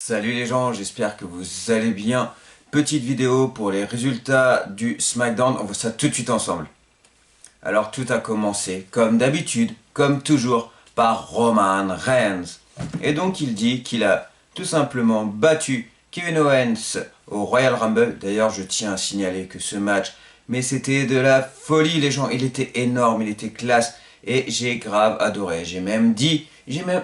Salut les gens, j'espère que vous allez bien. Petite vidéo pour les résultats du SmackDown, on voit ça tout de suite ensemble. Alors tout a commencé, comme d'habitude, comme toujours, par Roman Reigns. Et donc il dit qu'il a tout simplement battu Kevin Owens au Royal Rumble. D'ailleurs je tiens à signaler que ce match, mais c'était de la folie les gens, il était énorme, il était classe. Et j'ai grave adoré, j'ai même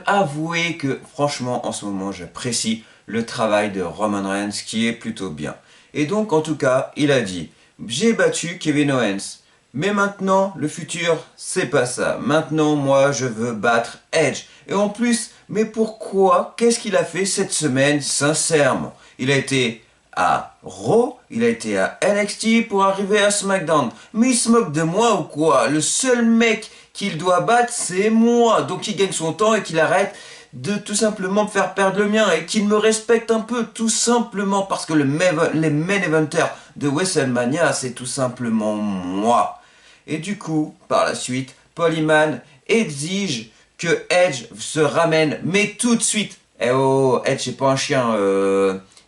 avoué que franchement en ce moment j'apprécie le travail de Roman Reigns qui est plutôt bien. Et donc en tout cas il a dit, j'ai battu Kevin Owens, mais maintenant le futur c'est pas ça, maintenant moi je veux battre Edge. Et en plus, mais pourquoi, qu'est-ce qu'il a fait cette semaine sincèrement? Il a été à Raw, il a été à NXT pour arriver à SmackDown. Mais il se moque de moi ou quoi? Le seul mec qu'il doit battre, c'est moi. Donc il gagne son temps et qu'il arrête de tout simplement me faire perdre le mien et qu'il me respecte un peu, tout simplement parce que les main eventers de WrestleMania, c'est tout simplement moi. Et du coup, par la suite, Paul Heyman exige que Edge se ramène, mais tout de suite. Eh oh, Edge c'est pas un chien,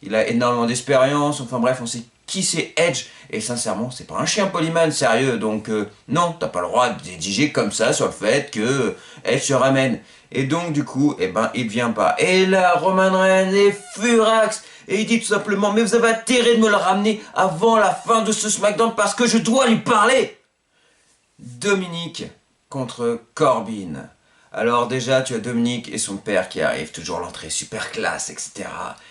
il a énormément d'expérience, enfin bref, on sait qui c'est Edge, et sincèrement, c'est pas un chien Paul Heyman, sérieux, donc non, t'as pas le droit d'exiger comme ça sur le fait que Edge se ramène. Et donc du coup, eh ben, il vient pas. Et là, Roman Reigns est furax, et il dit tout simplement, mais vous avez intérêt de me le ramener avant la fin de ce SmackDown parce que je dois lui parler. Dominic contre Corbin. Alors déjà, tu as Dominic et son père qui arrivent, toujours l'entrée super classe, etc.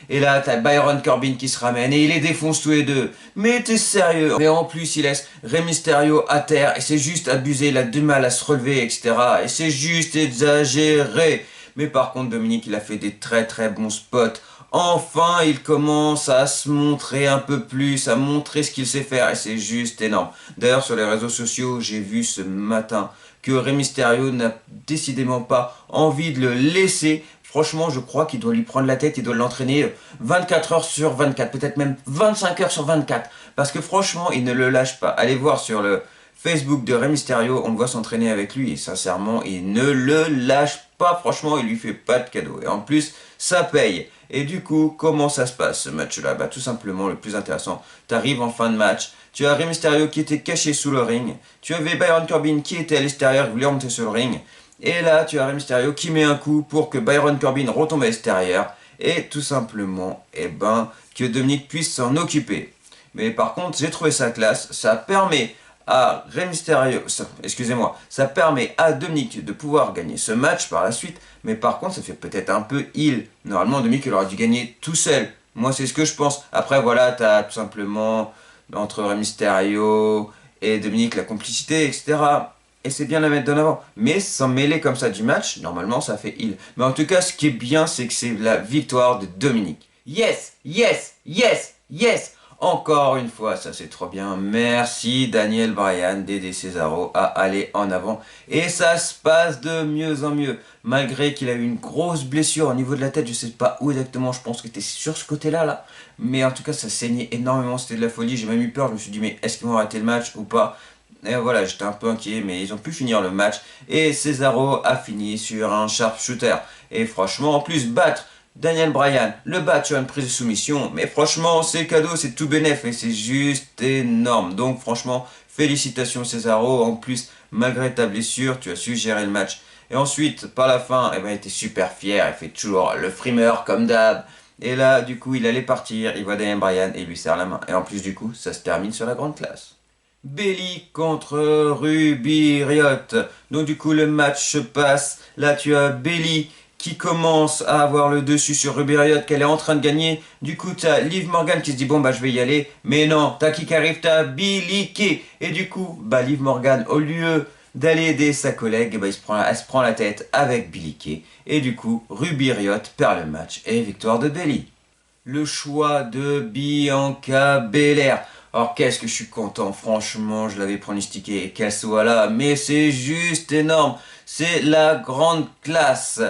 Et là, t'as Byron Corbin qui se ramène et il les défonce tous les deux. Mais t'es sérieux? Mais en plus, il laisse Rey Mysterio à terre et c'est juste abusé, il a du mal à se relever, etc. Et c'est juste exagéré. Mais par contre, Dominic, il a fait des très très bons spots. Enfin, il commence à se montrer un peu plus, à montrer ce qu'il sait faire et c'est juste énorme. D'ailleurs, sur les réseaux sociaux, j'ai vu ce matin que Rey Mysterio n'a décidément pas envie de le laisser. Franchement, je crois qu'il doit lui prendre la tête, il doit l'entraîner 24 heures sur 24, peut-être même 25 heures sur 24. Parce que franchement, il ne le lâche pas. Allez voir sur le Facebook de Rey Mysterio, on le voit s'entraîner avec lui et sincèrement, il ne le lâche pas. Franchement, il lui fait pas de cadeau. Et en plus, ça paye. Et du coup, comment ça se passe ce match-là? Bah tout simplement, le plus intéressant, t'arrives en fin de match, tu as Rey Mysterio qui était caché sous le ring, tu avais Byron Corbin qui était à l'extérieur, qui voulait remonter sur le ring, et là tu as Rey Mysterio qui met un coup pour que Byron Corbin retombe à l'extérieur, et tout simplement, eh ben, que Dominic puisse s'en occuper. Mais par contre, j'ai trouvé ça classe, ça permet à Rey Mysterio, ça permet à Dominic de pouvoir gagner ce match par la suite, mais par contre ça fait peut-être un peu heel. Normalement Dominic il aurait dû gagner tout seul, moi c'est ce que je pense. Après voilà, t'as tout simplement entre Rey Mysterio et Dominic la complicité, etc. Et c'est bien de la mettre en avant, mais sans mêler comme ça du match, normalement ça fait heel. Mais en tout cas ce qui est bien c'est que c'est la victoire de Dominic. Yes, yes, yes, yes. Encore une fois, ça c'est trop bien. Merci Daniel Bryan d'aider Cesaro à aller en avant. Et ça se passe de mieux en mieux. Malgré qu'il a eu une grosse blessure au niveau de la tête, je sais pas où exactement, je pense que c'était sur ce côté-là là. Mais en tout cas, ça saignait énormément, c'était de la folie. J'ai même eu peur, je me suis dit mais est-ce qu'ils vont arrêter le match ou pas? Et voilà, j'étais un peu inquiet, mais ils ont pu finir le match. Et Cesaro a fini sur un sharpshooter. Et franchement, en plus, battre Daniel Bryan, le battre sur une prise de soumission, mais franchement, c'est cadeau, c'est tout bénef, et c'est juste énorme. Donc franchement, félicitations Cesaro, en plus, malgré ta blessure, tu as su gérer le match. Et ensuite, par la fin, eh ben, il était super fier, il fait toujours le frimeur comme d'hab. Et là, du coup, il allait partir, il voit Daniel Bryan et il lui serre la main. Et en plus, du coup, ça se termine sur la grande classe. Bayley contre Ruby Riott. Donc du coup, le match se passe. Là, tu as Bayley qui commence à avoir le dessus sur Ruby Riott, qu'elle est en train de gagner. Du coup, t'as Liv Morgan qui se dit, bon, bah, je vais y aller. Mais non, t'as qui arrive, t'as Billie Kay. Et du coup, bah, Liv Morgan, au lieu d'aller aider sa collègue, bah, elle se prend la tête avec Billie Kay. Et du coup, Ruby Riott perd le match et victoire de Bayley. Le choix de Bianca Belair. Alors qu'est-ce que je suis content, franchement, je l'avais pronostiqué qu'elle soit là, mais c'est juste énorme, c'est la grande classe.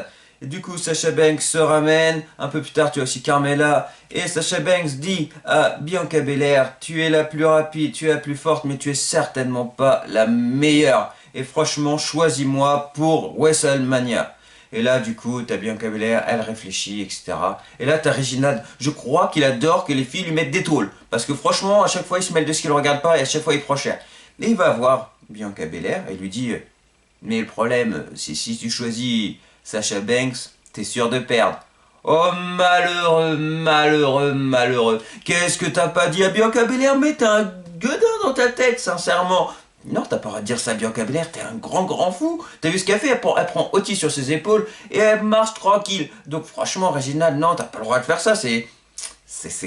Et du coup, Sasha Banks se ramène, un peu plus tard tu as aussi Carmella, et Sasha Banks dit à Bianca Belair, tu es la plus rapide, tu es la plus forte, mais tu es certainement pas la meilleure. Et franchement, choisis-moi pour WrestleMania. Et là, du coup, t'as Bianca Belair, elle réfléchit, etc. Et là, t'as Reginald. Je crois qu'il adore que les filles lui mettent des tôles. Parce que franchement, à chaque fois, il se mêle de ce qu'il regarde pas et à chaque fois, il prend cher. Et il va voir Bianca Belair et lui dit mais le problème, c'est si tu choisis Sasha Banks, t'es sûr de perdre. Oh malheureux, malheureux, malheureux. Qu'est-ce que t'as pas dit à Bianca Belair? Mais t'as un gueudin dans ta tête, sincèrement. Non, t'as pas le droit de dire ça à Bianca Belair, t'es un grand grand fou. T'as vu ce qu'elle fait? Elle prend Otis sur ses épaules et elle marche tranquille. Donc franchement, Reginald, non, t'as pas le droit de faire ça, c'est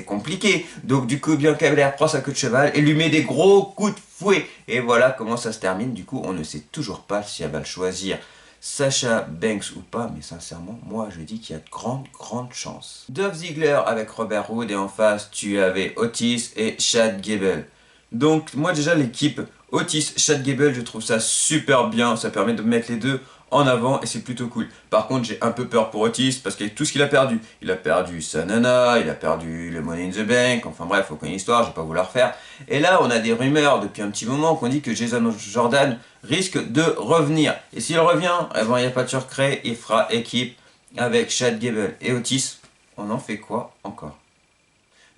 compliqué. Donc du coup, Bianca Belair prend sa queue de cheval et lui met des gros coups de fouet. Et voilà comment ça se termine. Du coup, on ne sait toujours pas si elle va le choisir Sasha Banks ou pas, mais sincèrement, moi je dis qu'il y a de grandes chances. Dolph Ziggler avec Robert Roode et en face, tu avais Otis et Chad Gable. Donc moi déjà l'équipe Otis, Chad Gable, je trouve ça super bien, ça permet de mettre les deux en avant et c'est plutôt cool. Par contre, j'ai un peu peur pour Otis parce qu'avec tout ce qu'il a perdu, il a perdu sa nana, il a perdu le Money in the Bank, enfin bref, faut connaître l'histoire, je vais pas vous la refaire. Et là, on a des rumeurs depuis un petit moment qu'on dit que Jason Jordan risque de revenir. Et s'il revient, eh ben, il n'y a pas de surcré, il fera équipe avec Chad Gable et Otis. On en fait quoi encore?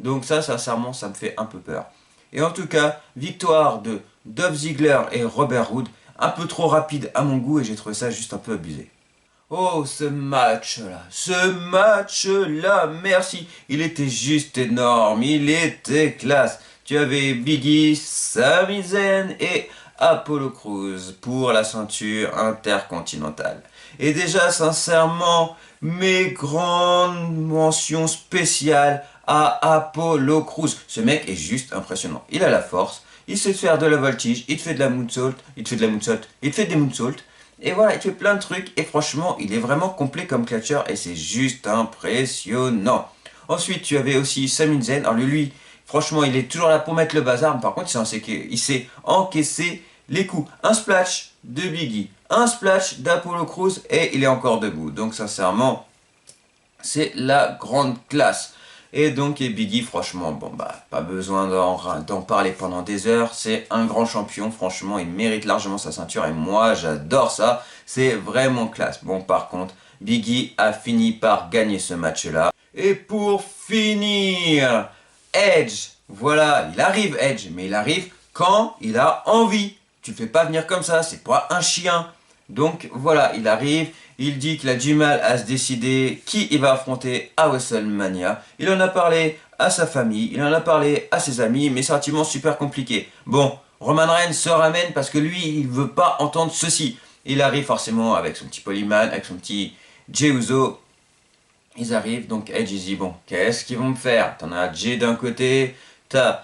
Donc ça, sincèrement, ça me fait un peu peur. Et en tout cas, victoire de Dolph Ziggler et Robert Roode, un peu trop rapide à mon goût et j'ai trouvé ça juste un peu abusé. Oh, ce match-là, merci, il était juste énorme, il était classe. Tu avais Biggie, Sami Zayn et Apollo Crews pour la ceinture intercontinentale. Et déjà, sincèrement, mes grandes mentions spéciales à Apollo Crews. Ce mec est juste impressionnant. Il a la force, il sait faire de la voltige, il te fait de la moonsault, il te fait des moonsaults. Et voilà, il fait plein de trucs et franchement, il est vraiment complet comme catcheur et c'est juste impressionnant. Ensuite, tu avais aussi Sami Zayn. Alors lui, franchement, il est toujours là pour mettre le bazar, mais par contre, il sait encaisser les coups. Un splash de Biggie, un splash d'Apollo Crews et il est encore debout. Donc sincèrement, c'est la grande classe. Et donc, et Biggie, franchement, bon bah, pas besoin d'en parler pendant des heures, c'est un grand champion, franchement, il mérite largement sa ceinture, et moi, j'adore ça, c'est vraiment classe. Bon, par contre, Biggie a fini par gagner ce match-là. Et pour finir, Edge, voilà, il arrive Edge, mais il arrive quand il a envie. Tu le fais pas venir comme ça, c'est pas un chien. Donc voilà, il arrive, il dit qu'il a du mal à se décider qui il va affronter à WrestleMania. Il en a parlé à sa famille, il en a parlé à ses amis, mais c'est relativement super compliqué. Bon, Roman Reigns se ramène parce que lui, il veut pas entendre ceci. Il arrive forcément avec son petit Polyman, avec son petit Jey Uso. Ils arrivent, donc Edge il dit, bon, qu'est-ce qu'ils vont me faire? T'en as Jey d'un côté, t'as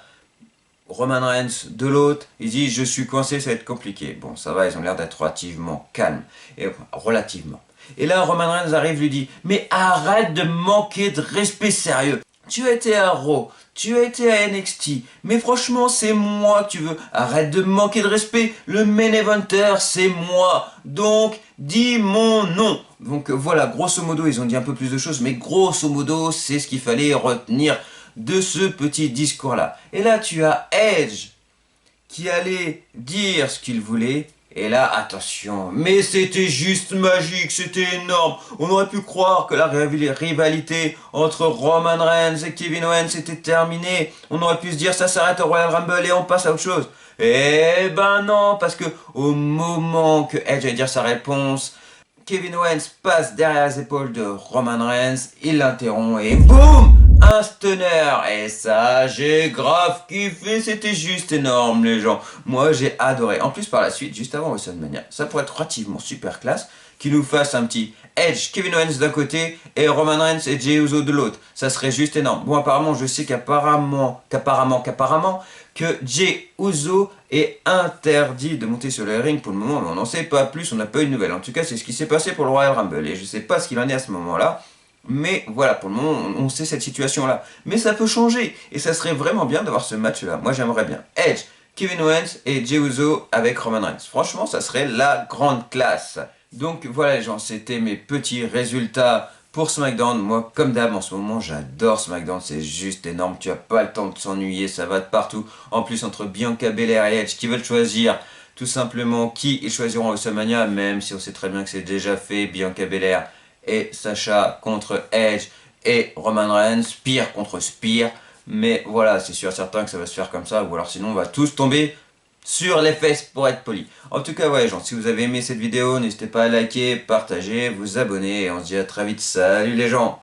Roman Reigns de l'autre, il dit je suis coincé, ça va être compliqué. Bon, ça va, ils ont l'air d'être relativement calmes. Et relativement. Et là, Roman Reigns arrive, lui dit mais arrête de manquer de respect sérieux. Tu as été à Raw, tu as été à NXT, mais franchement, c'est moi que tu veux. Arrête de manquer de respect. Le main eventer, c'est moi. Donc, dis mon nom. Donc voilà, grosso modo, ils ont dit un peu plus de choses, mais grosso modo, c'est ce qu'il fallait retenir de ce petit discours-là. Et là, tu as Edge qui allait dire ce qu'il voulait. Et là, attention, mais c'était juste magique, c'était énorme. On aurait pu croire que la rivalité entre Roman Reigns et Kevin Owens était terminée. On aurait pu se dire ça s'arrête au Royal Rumble et on passe à autre chose. Eh ben non, parce que au moment que Edge allait dire sa réponse, Kevin Owens passe derrière les épaules de Roman Reigns, il l'interrompt et boum! Un stunner. Et ça, j'ai grave kiffé, c'était juste énorme les gens. Moi, j'ai adoré. En plus, par la suite, juste avant WrestleMania, ça pourrait être relativement super classe qu'il nous fasse un petit Edge, Kevin Owens d'un côté et Roman Reigns et Jey Uso de l'autre. Ça serait juste énorme. Bon, apparemment, je sais qu'apparemment, que Jey Uso est interdit de monter sur le ring pour le moment, mais on n'en sait pas plus, on n'a pas eu de nouvelles. En tout cas, c'est ce qui s'est passé pour le Royal Rumble et je sais pas ce qu'il en est à ce moment-là. Mais voilà, pour le moment, on sait cette situation-là. Mais ça peut changer. Et ça serait vraiment bien d'avoir ce match-là. Moi, j'aimerais bien. Edge, Kevin Owens et Jey Uso avec Roman Reigns. Franchement, ça serait la grande classe. Donc voilà les gens, c'était mes petits résultats pour SmackDown. Moi, comme d'hab, en ce moment, j'adore SmackDown. C'est juste énorme. Tu n'as pas le temps de s'ennuyer. Ça va de partout. En plus, entre Bianca Belair et Edge qui veulent choisir tout simplement qui ils choisiront à WrestleMania, même si on sait très bien que c'est déjà fait. Bianca Belair et Sacha contre Edge et Roman Reigns, Spear contre Spear. Mais voilà, c'est sûr certain que ça va se faire comme ça, ou alors sinon on va tous tomber sur les fesses pour être poli. En tout cas, ouais, les gens, si vous avez aimé cette vidéo, n'hésitez pas à liker, partager, vous abonner, et on se dit à très vite. Salut les gens!